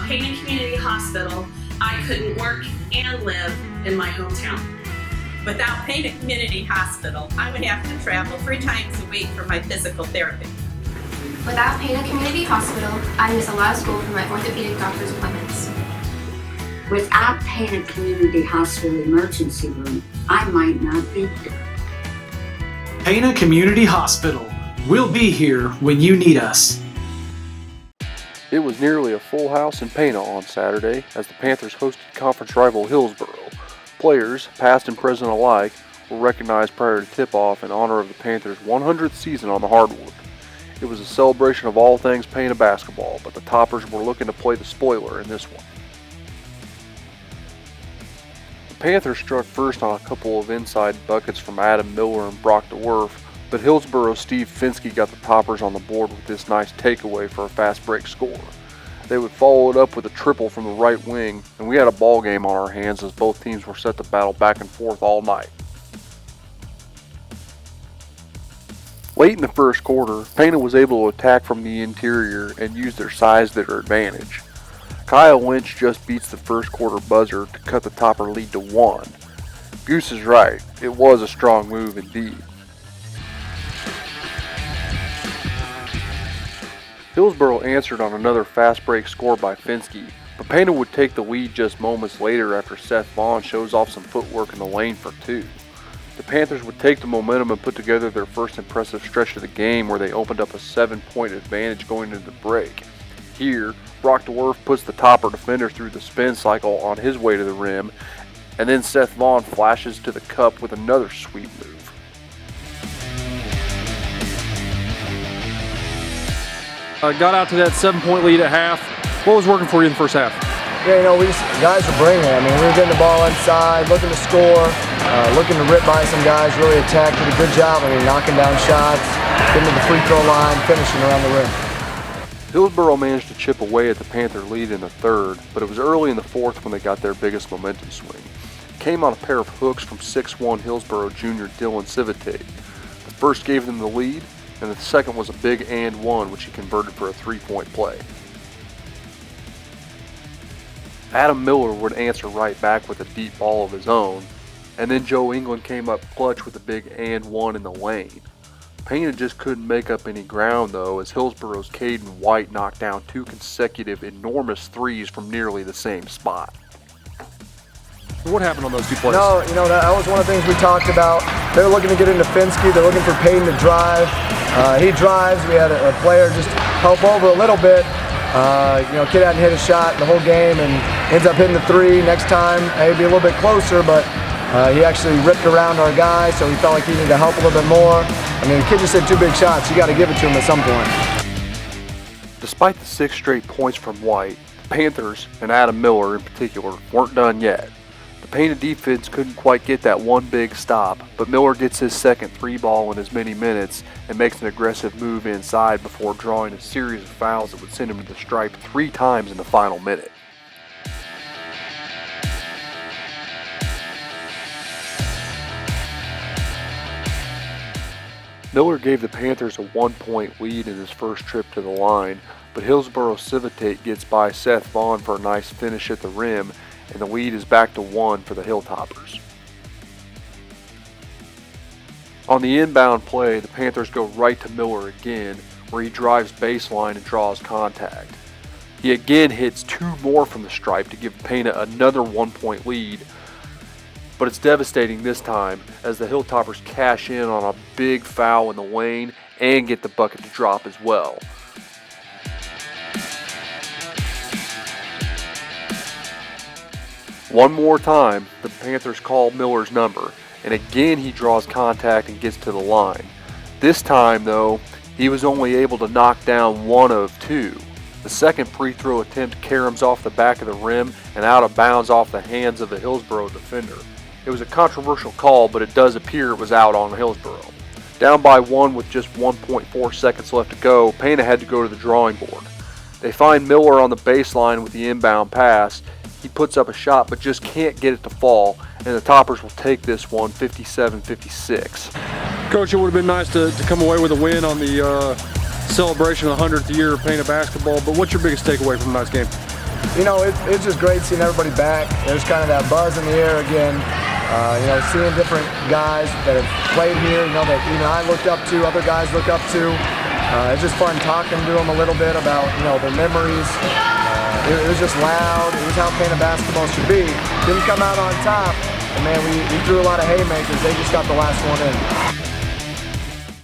Pana Community Hospital, I couldn't work and live in my hometown. Without Pana Community Hospital, I would have to travel 3 times a week for my physical therapy. Without Pana Community Hospital, I miss a lot of school for my orthopedic doctor's appointments. Without Pana Community Hospital emergency room, I might not be here. Pana Community Hospital. We'll be here when you need us. It was nearly a full house in Pana on Saturday as the Panthers hosted conference rival Hillsboro. Players, past and present alike, were recognized prior to tip-off in honor of the Panthers' 100th season on the hardwood. It was a celebration of all things Pana basketball, but the Toppers were looking to play the spoiler in this one. The Panthers struck first on a couple of inside buckets from Adam Miller and Brock DeWerff, but Hillsboro's Steve Finsky got the Toppers on the board with this nice takeaway for a fast break score. They would follow it up with a triple from the right wing, and we had a ball game on our hands as both teams were set to battle back and forth all night. Late in the first quarter, Pana was able to attack from the interior and use their size to their advantage. Kyle Lynch just beats the first quarter buzzer to cut the Topper lead to 1. Goose is right, it was a strong move indeed. Hillsboro answered on another fast break score by Finsky, but Pana would take the lead just moments later after Seth Vaughn shows off some footwork in the lane for 2. The Panthers would take the momentum and put together their first impressive stretch of the game where they opened up a 7-point advantage going into the break. Here, Brock DeWerff puts the Topper defender through the spin cycle on his way to the rim, and then Seth Vaughn flashes to the cup with another sweep move. Got out to that 7-point lead at half. What was working for you in the first half? Yeah, guys were bringing it. I mean, we were getting the ball inside, looking to score, looking to rip by some guys, really attack, did a good job. I mean, knocking down shots, getting to the free throw line, finishing around the rim. Hillsboro managed to chip away at the Panther lead in the third, but it was early in the fourth when they got their biggest momentum swing. It came on a pair of hooks from 6'1" Hillsboro junior Dylan Civitate. The first gave them the lead, and the second was a big and one, which he converted for a 3-point play. Adam Miller would answer right back with a deep ball of his own, and then Joe England came up clutch with a big and one in the lane. Pana just couldn't make up any ground though, as Hillsboro's Caden White knocked down 2 consecutive enormous threes from nearly the same spot. What happened on those 2 plays? No, that was one of the things we talked about. They're looking to get into Finsky. They're looking for Payton to drive. He drives. We had a player just help over a little bit. Kid hadn't hit a shot the whole game and ends up hitting the 3. Next time, maybe a little bit closer, but he actually ripped around our guy, so he felt like he needed to help a little bit more. I mean, the kid just hit 2 big shots. You got to give it to him at some point. Despite the 6 straight points from White, the Panthers, and Adam Miller in particular, weren't done yet. The Pana defense couldn't quite get that one big stop, but Miller gets his second 3-ball in as many minutes and makes an aggressive move inside before drawing a series of fouls that would send him to the stripe 3 times in the final minute. Miller gave the Panthers a 1-point lead in his first trip to the line, but Hillsboro Civitate gets by Seth Vaughn for a nice finish at the rim, and the lead is back to 1 for the Hilltoppers. On the inbound play, the Panthers go right to Miller again, where he drives baseline and draws contact. He again hits 2 more from the stripe to give Pana another 1-point lead, but it's devastating this time as the Hilltoppers cash in on a big foul in the lane and get the bucket to drop as well. One more time, the Panthers call Miller's number, and again he draws contact and gets to the line. This time, though, he was only able to knock down 1 of 2. The second free throw attempt caroms off the back of the rim and out of bounds off the hands of the Hillsboro defender. It was a controversial call, but it does appear it was out on Hillsboro. Down by 1 with just 1.4 seconds left to go, Pana had to go to the drawing board. They find Miller on the baseline with the inbound pass. He puts up a shot but just can't get it to fall, and the Toppers will take this one 57-56. Coach, it would have been nice to come away with a win on the celebration of the 100th year of Pana basketball, but what's your biggest takeaway from tonight's game? you know, it's just great seeing everybody back. There's kind of that buzz in the air again. You know, seeing different guys that have played here, you know, that even I looked up to, other guys look up to. It's just fun talking to them a little bit about, you know, their memories. It was just loud. It was how Pana basketball should be. Didn't come out on top, and man, we threw a lot of haymakers. They just got the last one in.